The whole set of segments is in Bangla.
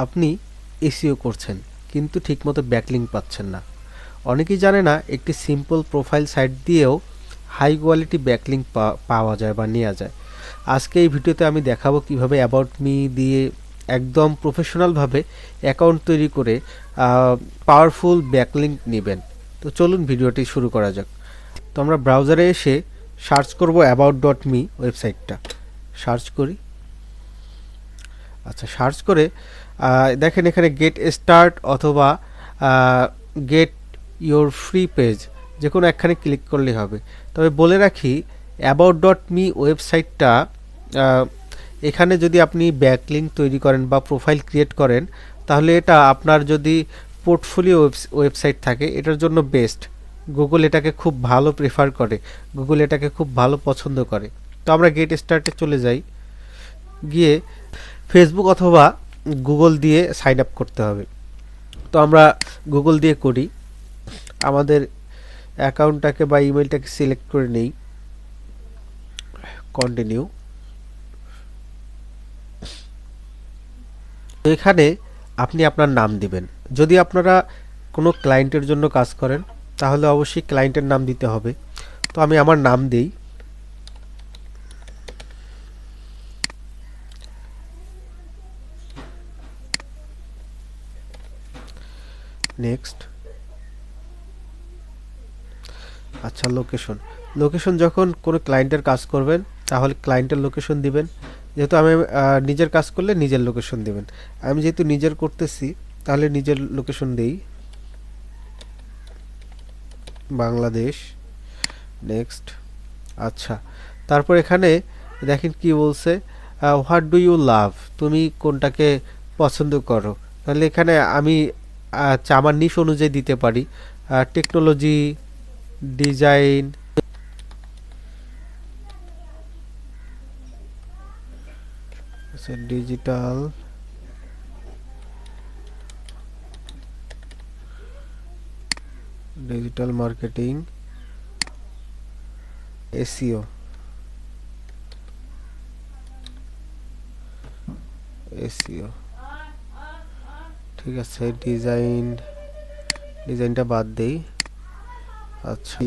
আপনি এসইও করছেন কিন্তু ঠিকমতো ব্যাকলিংক পাচ্ছেন না। অনেকেই জানে না একটি সিম্পল প্রোফাইল সাইট দিয়েও হাই কোয়ালিটি ব্যাকলিংক পাওয়া যায় বা নেওয়া যায়। আজকে এই ভিডিওতে আমি দেখাবো কিভাবে অ্যাবাউট মি দিয়ে একদম প্রফেশনালভাবে অ্যাকাউন্ট তৈরি করে পাওয়ারফুল ব্যাকলিংক নেবেন। তো চলুন ভিডিওটি শুরু করা যাক। তো আমরা ব্রাউজারে এসে সার্চ করব about.me ওয়েবসাইটটা। সার্চ করি। আচ্ছা, সার্চ করে দেখেন এখানে গেট স্টার্ট অথবা গেট ইওর ফ্রি পেজ যে কোনো একখানে ক্লিক করলেই হবে। তবে বলে রাখি about.me ওয়েবসাইটটা এখানে যদি আপনি ব্যাকলিংক তৈরি করেন বা প্রোফাইল ক্রিয়েট করেন তাহলে এটা আপনার যদি পোর্টফোলিও ওয়েবসাইট থাকে এটার জন্য বেস্ট। গুগল এটাকে খুব ভালো প্রেফার করে, গুগল এটাকে খুব ভালো পছন্দ করে। তো আমরা গেট স্টার্টে চলে যাই, গিয়ে ফেসবুক অথবা গুগল দিয়ে সাইন আপ করতে হবে। তো আমরা গুগল দিয়ে করি। আমাদের অ্যাকাউন্টটাকে বা ইমেলটাকে সিলেক্ট করে নেই, কন্টিনিউ। তো এখানে আপনি আপনার নাম দিবেন। যদি আপনারা কোনো ক্লায়েন্টের জন্য কাজ করেন তাহলে অবশ্যই ক্লায়েন্টের নাম দিতে হবে। তো আমি আমার নাম দিই। নেক্সট। আচ্ছা, লোকেশন যখন কোনো ক্লায়েন্টের কাজ করবেন তাহলে ক্লায়েন্টের লোকেশন দিবেন। যেহেতু আমি নিজের কাজ করলে নিজের লোকেশন দিবেন। আমি যেহেতু নিজের করতেছি তাহলে নিজের লোকেশন দেই, বাংলাদেশ। নেক্সট। আচ্ছা, তারপর এখানে দেখেন কি বলছে, হোয়াট ডু ইউ লাভ, তুমি কোনটাকে পছন্দ করো। তাহলে এখানে আমি আমার নিশ অনুযায়ী দিতে পারি, technology, design, digital, marketing, SEO, ঠিক আছে। ডিজাইনটা বাদ দেই। আচ্ছা,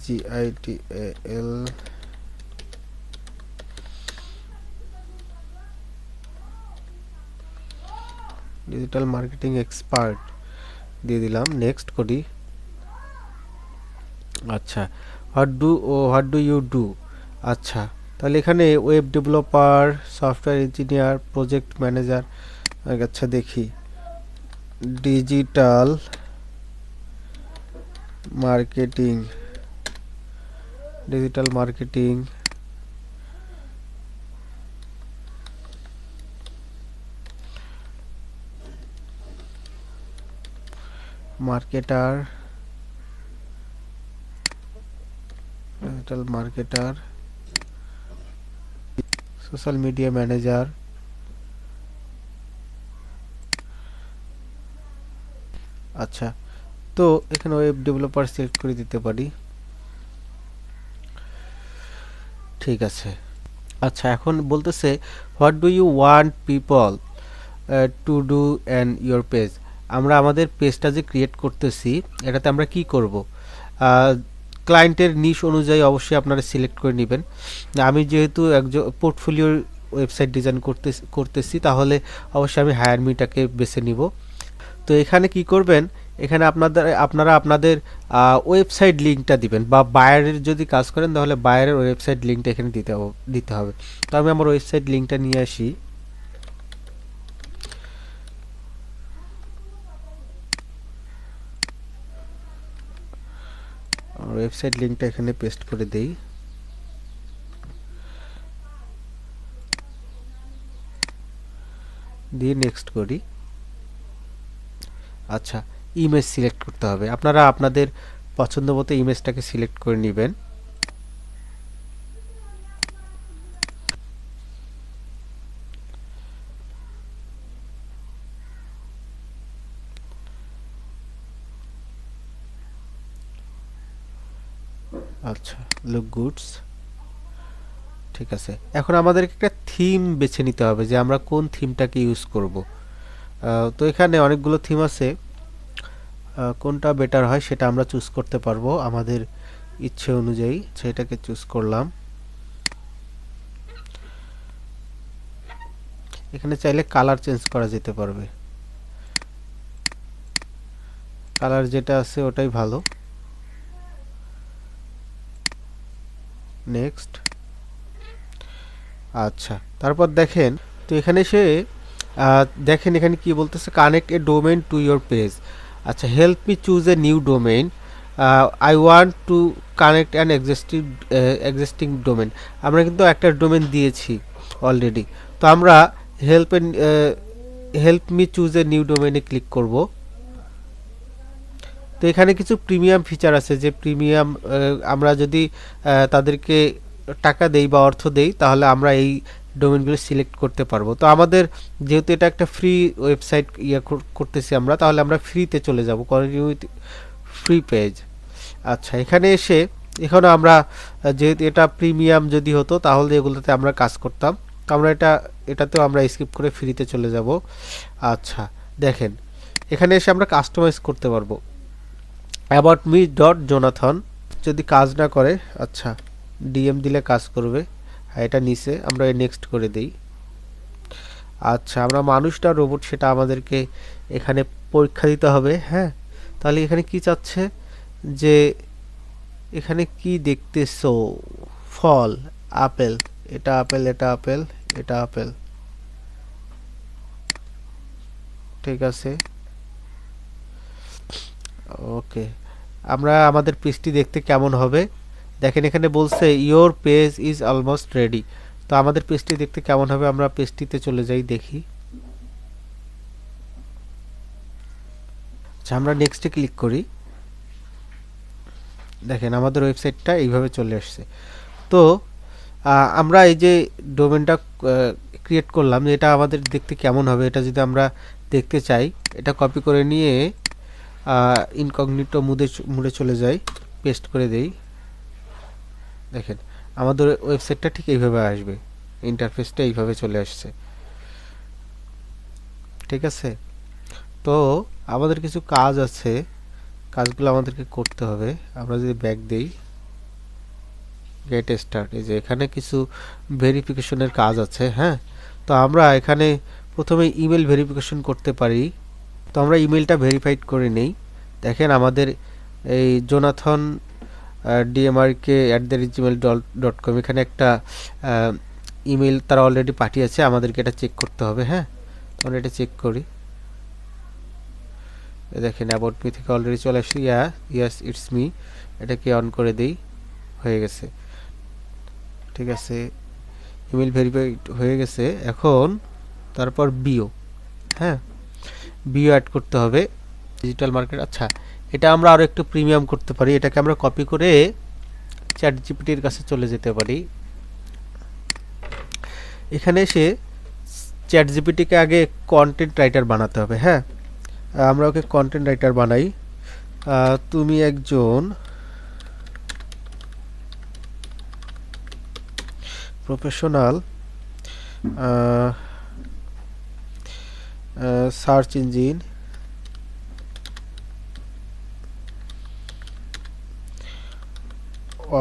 DIGITAL, ডিজিটাল মার্কেটিং এক্সপার্ট দিয়ে দিলাম। নেক্সট করি। আচ্ছা, হোয়াট ডু ইউ ডু। আচ্ছা, তাহলে এখানে web developer, software engineer, project manager. আচ্ছা, দেখি digital marketing, marketer, social media manager. আচ্ছা, তো এখানে ওয়েব ডেভেলপার সিলেক্ট করে দিতে পারি। ঠিক আছে। আচ্ছা, এখন বলতেছে what do you want people to do on your page. আমরা আমাদের পেজটা যে ক্রিয়েট করতেছি এটাতে আমরা কি করব, ক্লায়েন্টের নিশ অনুযায়ী অবশ্যই আপনারা সিলেক্ট করে নেবেন। আমি যেহেতু একজন পোর্টফোলিওর ওয়েবসাইট ডিজাইন করতেছি তাহলে অবশ্যই আমি হায়ার মিটাকে বেছে নিব। তো এখানে কি করবেন, এখানে আপনারা আপনাদের ওয়েবসাইট লিঙ্কটা দিবেন, বা বায়ারের যদি কাজ করেন তাহলে বায়ারের ওয়েবসাইট লিঙ্কটা এখানে দিতে হবে। তো আমি আমার ওয়েবসাইট লিঙ্কটা নিয়ে আসি। আমার ওয়েবসাইট লিঙ্কটা এখানে পেস্ট করে দেই। দিয়ে নেক্সট করি। আচ্ছা, ইমেজ সিলেক্ট করতে হবে। আপনারা আপনাদের পছন্দ মতো ইমেজটাকে সিলেক্ট করে নেবেন। আচ্ছা, লুক গুডস। ঠিক আছে, এখন আমাদেরকে একটা থিম বেছে নিতে হবে যে আমরা কোন থিমটাকে ইউজ করব। তো এখানে অনেকগুলো থিম আছে, কোনটা বেটার হয় সেটা আমরা চুজ করতে পারবো আমাদের ইচ্ছে অনুযায়ী। সেটাকে চুজ করলাম। এখানে চাইলে কালার চেঞ্জ করা যেতে পারবে, কালার যেটা আছে ওটাই ভালো। নেক্সট। আচ্ছা, তারপর দেখেন, তো এখানে সে দেখেন এখানে কি বলতেছে, connect a domain to your page. আচ্ছা, help me choose a new domain, I want to connect an existing domain. আমরা কিন্তু একটা ডোমেইন দিয়েছি অলরেডি, তো আমরা help me choose a new ডোমেইনে ক্লিক করব। তো এখানে কিছু প্রিমিয়াম ফিচার আছে, যে প্রিমিয়াম আমরা যদি তাদেরকে টাকা দেই বা অর্থ দেই, তাহলে আমরা এই ডোমেনগুলো সিলেক্ট করতে পারবো। তো আমাদের যেহেতু এটা একটা ফ্রি ওয়েবসাইট করতেছি আমরা, তাহলে আমরা ফ্রিতে চলে যাব, কন্টিনিউ উইথ ফ্রি পেজ। আচ্ছা, এখানে এসে এখানে আমরা যেহেতু এটা প্রিমিয়াম যদি হতো তাহলে এগুলোতে আমরা কাজ করতাম, তো আমরা এটাতেও আমরা স্কিপ করে ফ্রিতে চলে যাব। আচ্ছা, দেখেন এখানে এসে আমরা কাস্টমাইজ করতে পারবো। অ্যাবাউট মি ডট জোনাথন যদি কাজ না করে, আচ্ছা ডিএম দিলে কাজ করবে। এটা নিচে আমরা নেক্সট করে দেই। আচ্ছা, আমরা মানুষটা রোবট সেটা আমাদেরকে এখানে পরীক্ষা দিতে হবে। হ্যাঁ, তাহলে এখানে কি চাচ্ছে, যে এখানে কি দেখতেছো, ফল, আপেল, এটা আপেল, এটা আপেল, এটা আপেল, ঠিক আছে। ওকে, আমরা আমাদের পেজটি দেখতে কেমন হবে দেখেন, এখানে বলছে your page is almost ready. তো আমাদের পেজটি দেখতে কেমন হবে, আমরা পেজটিতে চলে যাই, দেখি। আচ্ছা, আমরা নেক্সটে ক্লিক করি। দেখেন আমাদের ওয়েবসাইটটা এইভাবে চলে আসছে। তো আমরা এই যে ডোমেনটা ক্রিয়েট করলাম, এটা আমাদের দেখতে কেমন হবে এটা যদি আমরা দেখতে চাই, এটা কপি করে নিয়ে ইনকগনিটো মুডে চলে যাই, পেস্ট করে দেই। দেখেন আমাদের ওয়েবসাইটটা ঠিক এইভাবে আসবে, ইন্টারফেসটা এইভাবে চলে আসছে, ঠিক আছে। তো আমাদের কিছু কাজ আছে, কাজগুলো আমাদেরকে করতে হবে। আমরা যদি ব্যাক দেই, গেট স্টার্ট, এই যে এখানে কিছু ভেরিফিকেশনের কাজ আছে। হ্যাঁ, তো আমরা এখানে প্রথমে ইমেল ভেরিফিকেশন করতে পারি। তো আমরা ইমেলটা ভেরিফাইড করে নেই। দেখেন আমাদের এই জোনাথন dmrk@gmail.com এখানে একটা ইমেল তারা অলরেডি পাঠিয়েছে, আমাদেরকে এটা চেক করতে হবে। হ্যাঁ, আমরা এটা চেক করি। দেখেন অ্যাবাউট মি থেকে অলরেডি চলে আসছে, ইয়াস ইটস মি, এটাকে অন করে দেই, হয়ে গেছে, ঠিক আছে। ইমেল ভেরিফাইড হয়ে গেছে। এখন তারপর বিও, হ্যাঁ বিও অ্যাড করতে হবে, ডিজিটাল মার্কেট। আচ্ছা, এটা আমরা আরও একটু প্রিমিয়াম করতে পারি, এটাকে আমরা কপি করে চ্যাট জিপিটির কাছে চলে যেতে পারি। এখানে এসে চ্যাট জিপিটিকে আগে কন্টেন্ট রাইটার বানাতে হবে। হ্যাঁ, আমরা ওকে কন্টেন্ট রাইটার বানাই। তুমি একজন professional search engine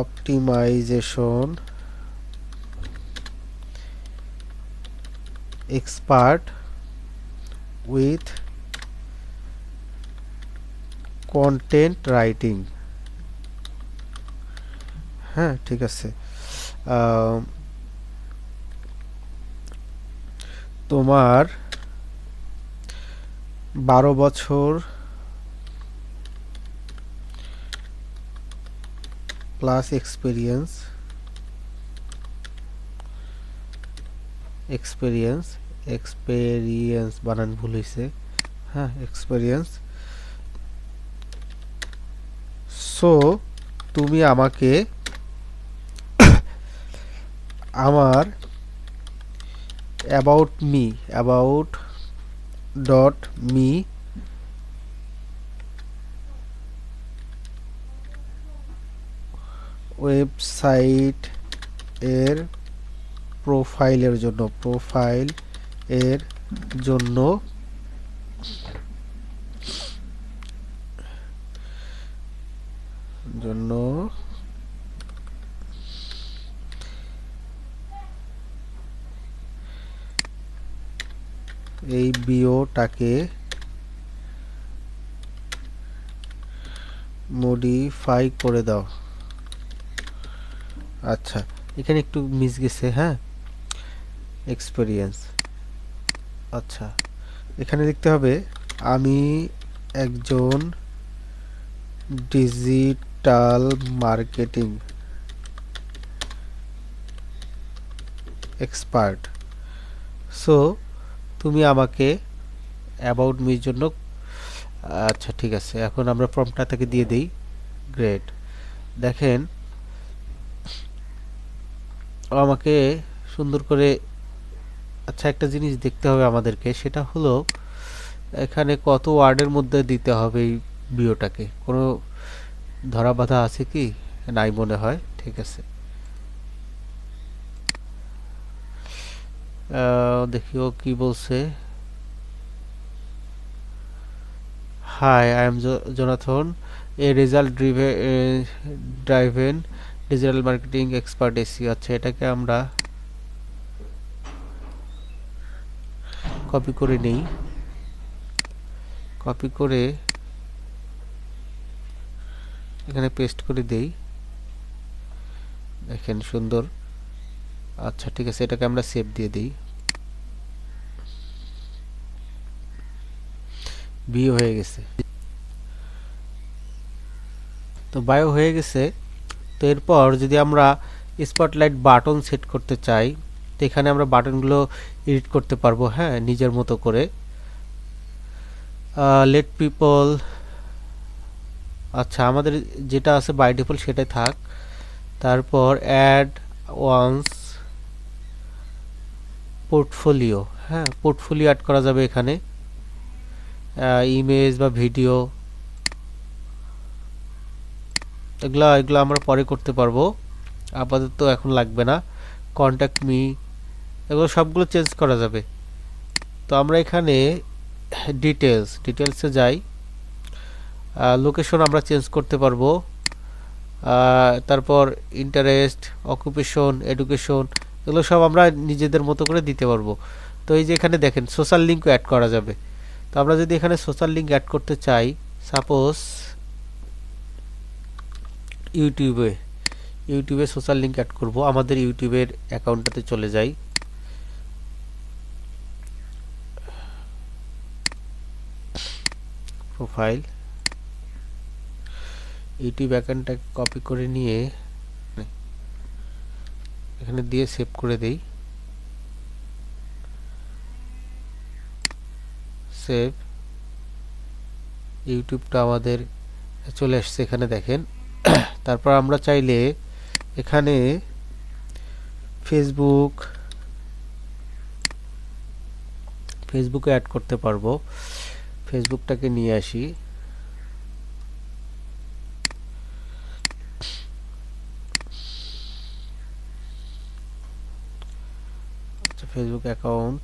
optimisation expert with content writing. হ্যাঁ, ঠিক আছে। তোমার 12 বছর প্লাস এক্সপিরিয়েন্স বানান ভুল হয়েছে। হ্যাঁ, এক্সপিরিয়েন্স। সো তুমি আমাকে আমার অ্যাবাউট ডট মি ওয়েবসাইট এর প্রোফাইলের জন্য এই বিওটাকে মডিফাই করে দাও। আচ্ছা, এখানে একটু মিস গেছে, হ্যাঁ, এক্সপেরিয়েন্স। আচ্ছা, এখানে লিখতে হবে আমি একজন ডিজিটাল মার্কেটিং এক্সপার্ট, সো তুমি আমাকে অ্যাবাউট মির জন্য। আচ্ছা ঠিক আছে, এখন আমরা প্রম্পটটা থেকে দিয়ে দিই গ্রেট। দেখেন ও আমাকে সুন্দর করে। আচ্ছা, একটা জিনিস দেখতে হবে আমাদেরকে, সেটা হলো এখানে কত ওয়ার্ডের মধ্যে দিতে হবে এই বিওটাকে, কোনো ধরা বাঁধা আছে কি? নাই মনে হয়। ঠিক আছে, দেখিও কি বলছে। Hi, I am Jonathan, a result driven digital marketing expert এসি। আচ্ছা, এটাকে আমরা কপি করে নেই, কপি করে এখানে পেস্ট করে দেই। দেখেন সুন্দর। আচ্ছা ঠিক আছে, এটাকে আমরা সেভ দিয়ে দিই। বিও হয়ে গেছে, তো বায়ো হয়ে গেছে। তো এরপর যদি আমরা স্পটলাইট বাটন সেট করতে চাই, তো এখানে আমরা বাটনগুলো এডিট করতে পারবো, হ্যাঁ, নিজের মতো করে। লেট পিপল, আচ্ছা আমাদের যেটা আছে বাই ডিফল্ট সেটাই থাক। তারপর অ্যাড ওয়ান্স পোর্টফোলিও, হ্যাঁ, পোর্টফোলিও অ্যাড করা যাবে এখানে, ইমেজ বা ভিডিও, এগুলো আমরা পরে করতে পারবো, আপাতত এখন লাগবে না। কন্ট্যাক্ট মি, এগুলো সবগুলো চেঞ্জ করা যাবে। তো আমরা এখানে ডিটেলসে যাই। লোকেশন আমরা চেঞ্জ করতে পারবো। তারপর ইন্টারেস্ট, অকুপেশন, এডুকেশন, এগুলো সব আমরা নিজেদের মতো করে দিতে পারবো। তো এই যে এখানে দেখেন সোশ্যাল লিঙ্কও অ্যাড করা যাবে। তো আমরা যদি এখানে সোশ্যাল লিঙ্ক অ্যাড করতে চাই, সাপোজ ইউটিউবে সোশ্যাল লিঙ্ক অ্যাড করব, আমাদের ইউটিউবের অ্যাকাউন্টটাতে চলে যাই। প্রোফাইল, ইউটিউব অ্যাকাউন্টটাকে কপি করে নিয়ে এখানে দিয়ে সেভ করে দেই। সেভ, ইউটিউবটা আমাদের চলে আসছে এখানে দেখেন। তারপর আমরা চাইলে এখানে ফেসবুকে অ্যাড করতে পারবো। ফেসবুকটাকে নিয়ে আসি, আচ্ছা ফেসবুক অ্যাকাউন্ট,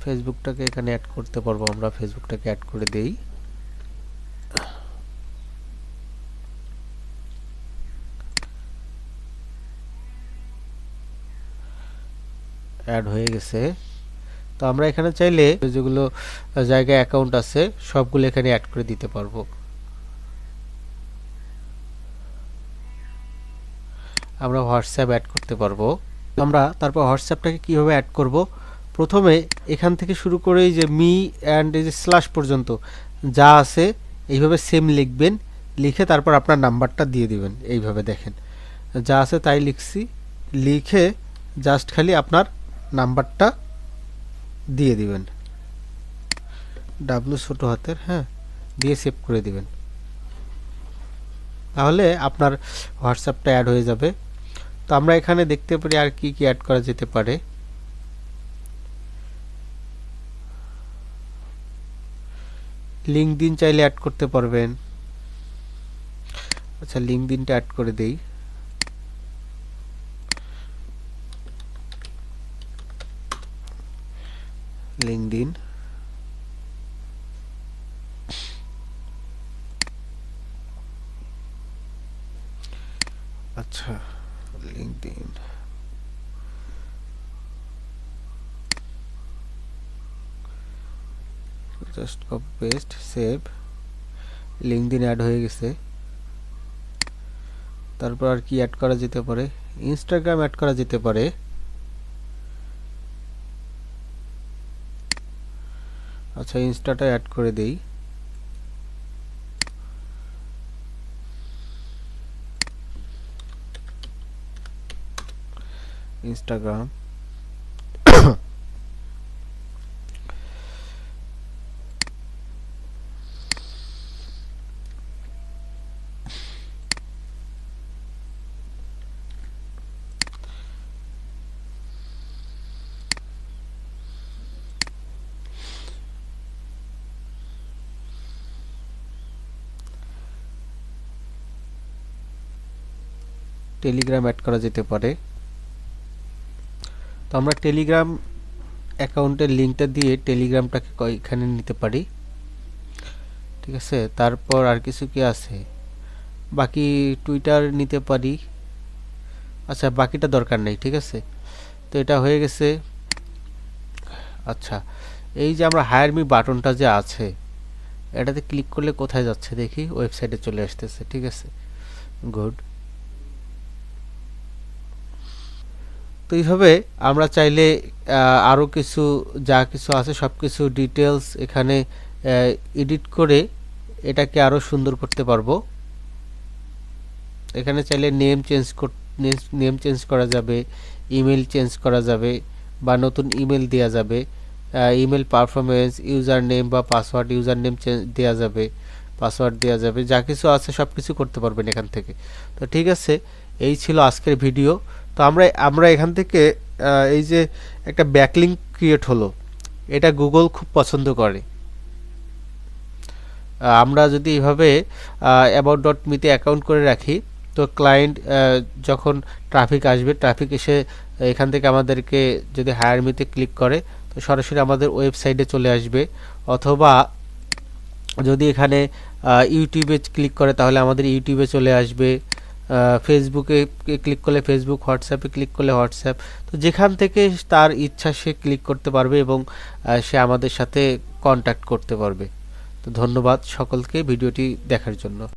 ফেসবুকটাকে এখানে অ্যাড করতে পারবো আমরা। ফেসবুকটাকে অ্যাড করে দেই। অ্যাড হয়ে গেছে। তো আমরা এখানে চাইলে যেগুলো জায়গায় অ্যাকাউন্ট আছে সবগুলো এখানে অ্যাড করে দিতে পারবো। আমরা হোয়াটসঅ্যাপ অ্যাড করতে পারবো। আমরা তারপর হোয়াটসঅ্যাপটাকে কিভাবে অ্যাড করব, প্রথমে এখান থেকে শুরু করে এই যে মি অ্যান্ড এই যে স্ল্যাশ পর্যন্ত যা আছে এইভাবে সেম লিখবেন, লিখে তারপর আপনার নাম্বারটা দিয়ে দিবেন। এইভাবে দেখেন যা আছে তাই লিখছি, লিখে জাস্ট খালি আপনার নাম্বারটা দিয়ে দিবেন, ডাব্লু ছোট হাতের, হ্যাঁ, দিয়ে সেভ করে দিবেন। তাহলে আপনার হোয়াটসঅ্যাপটা অ্যাড হয়ে যাবে। তো আমরা এখানে দেখতে পারি আর কি কি অ্যাড করা যেতে পারে। লিঙ্কডইন চাইলে অ্যাড করতে পারবেন। আচ্ছা, লিঙ্কডইনটা অ্যাড করে দেই। লিঙ্কডইন, আচ্ছা LinkedIn, just copy paste save, LinkedIn add হয়ে গেছে। তারপর আর কি অ্যাড করা যেতে পারে, ইনস্টাগ্রাম অ্যাড করা যেতে পারে। আচ্ছা ইনস্টাটা অ্যাড করে দেই। ইনস্টাগ্রাম টেলিগ্রাম অ্যাড করা যেতে পারে। তো আমরা টেলিগ্রাম অ্যাকাউন্টের লিঙ্কটা দিয়ে টেলিগ্রামটাকে এখানে নিতে পারি, ঠিক আছে। তারপর আর কিছু কি আছে, বাকি টুইটার নিতে পারি। আচ্ছা বাকিটা দরকার নেই, ঠিক আছে। তো এটা হয়ে গেছে। আচ্ছা এই যে আমরা হায়ার মি বাটনটা যে আছে, এটাতে ক্লিক করলে কোথায় যাচ্ছে দেখি, ওয়েবসাইটে চলে আসতেছে, ঠিক আছে, গুড। তো এইভাবে আমরা চাইলে আরও কিছু যা কিছু আছে সব কিছু ডিটেলস এখানে এডিট করে এটাকে আরও সুন্দর করতে পারবো। এখানে চাইলে নেম চেঞ্জ করা যাবে, ইমেল চেঞ্জ করা যাবে, বা নতুন ইমেল দেওয়া যাবে, ইমেল পারফরমেন্স, ইউজার নেম বা পাসওয়ার্ড, ইউজার নেম দেওয়া যাবে, পাসওয়ার্ড দেওয়া যাবে, যা কিছু আছে সব কিছু করতে পারবেন এখান থেকে। তো ঠিক আছে, এই ছিল আজকের ভিডিও। তো আমরা এখান থেকে এই যে একটা ব্যাকলিঙ্ক ক্রিয়েট হলো, এটা গুগল খুব পছন্দ করে। আমরা যদি এইভাবে about.me-তে অ্যাকাউন্ট করে রাখি, তো ক্লায়েন্ট যখন ট্রাফিক আসবে, ট্রাফিক এসে এখান থেকে আমাদেরকে যদি হায়ার মিতে ক্লিক করে, তো সরাসরি আমাদের ওয়েবসাইটে চলে আসবে। অথবা যদি এখানে ইউটিউবে ক্লিক করে তাহলে আমাদের ইউটিউবে চলে আসবে, ফেসবুকে ক্লিক করলে ফেসবুক, হোয়াটসঅ্যাপে ক্লিক করলে হোয়াটসঅ্যাপ। তো যেখান থেকে তার ইচ্ছা সে ক্লিক করতে পারবে এবং সে আমাদের সাথে কন্ট্যাক্ট করতে পারবে। তো ধন্যবাদ সকলকে ভিডিওটি দেখার জন্য।